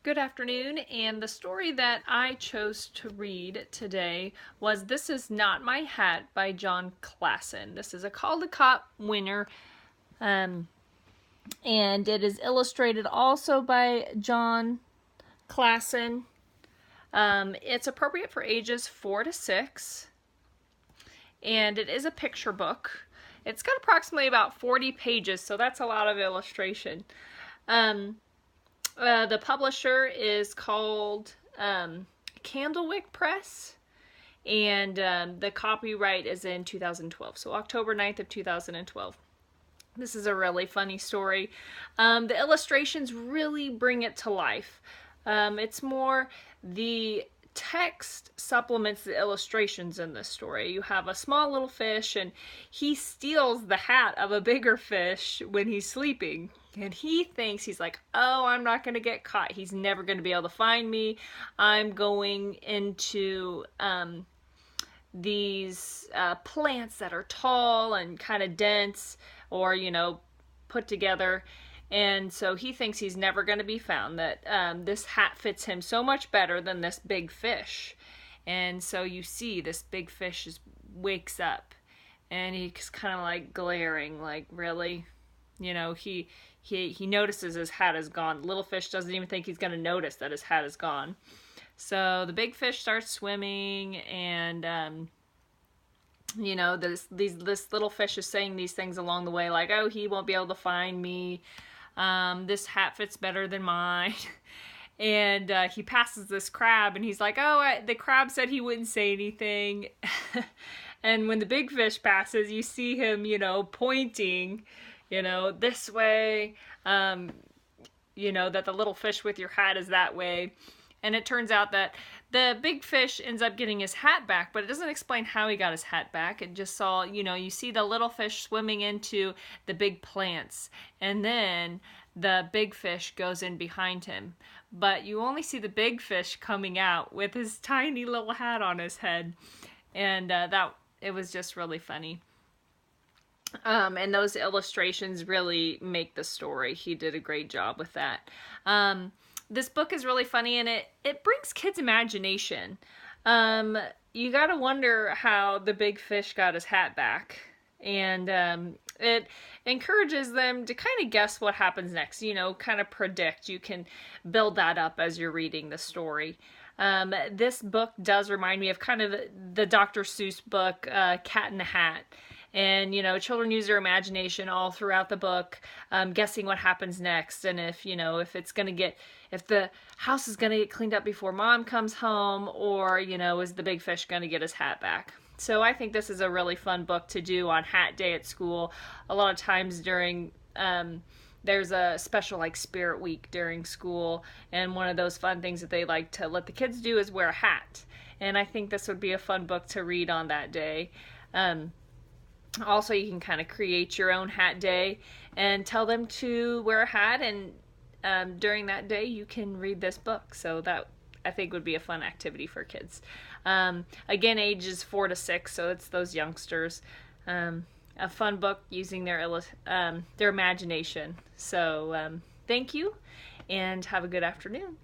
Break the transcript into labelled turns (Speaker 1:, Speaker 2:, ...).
Speaker 1: Good afternoon, and the story that I chose to read today was This Is Not My Hat by Jon Klassen. This is a Caldecott winner, and it is illustrated also by Jon Klassen. It's appropriate for ages 4 to 6, and it is a picture book. It's got approximately about 40 pages, so that's a lot of illustration. The publisher is called Candlewick Press, and the copyright is in 2012, so October 9th of 2012. This is a really funny story. The illustrations really bring it to life. It's more the text supplements the illustrations in this story. You have a small little fish, and he steals the hat of a bigger fish when he's sleeping. And he thinks, he's like, oh, I'm not going to get caught. He's never going to be able to find me. I'm going into these plants that are tall and kind of dense, or, put together. And so he thinks he's never going to be found, that this hat fits him so much better than this big fish. And so you see this big fish just wakes up, and he's kind of like glaring, like, really? He notices his hat is gone. The little fish doesn't even think he's going to notice that his hat is gone. So the big fish starts swimming, and this little fish is saying these things along the way, like, oh, he won't be able to find me. This hat fits better than mine. And he passes this crab, and he's like, oh, the crab said he wouldn't say anything. And when the big fish passes, you see him, pointing, this way, that the little fish with your hat is that way. And it turns out that the big fish ends up getting his hat back, but it doesn't explain how he got his hat back. It just saw, you see the little fish swimming into the big plants, and then the big fish goes in behind him. But you only see the big fish coming out with his tiny little hat on his head. And it was just really funny. And those illustrations really make the story. He did a great job with that. This book is really funny, and it brings kids' imagination. You gotta wonder how the big fish got his hat back. And it encourages them to kind of guess what happens next, kind of predict. You can build that up as you're reading the story. This book does remind me of kind of the Dr. Seuss book, Cat in the Hat. And, children use their imagination all throughout the book, guessing what happens next. And if the house is going to get cleaned up before mom comes home, or, is the big fish going to get his hat back? So I think this is a really fun book to do on Hat Day at school. A lot of times during, there's a special Spirit Week during school. And one of those fun things that they like to let the kids do is wear a hat. And I think this would be a fun book to read on that day. Also, you can kind of create your own hat day and tell them to wear a hat, and during that day you can read this book. So that, I think, would be a fun activity for kids. Again, ages 4 to 6, so it's those youngsters. A fun book using their imagination. So thank you, and have a good afternoon.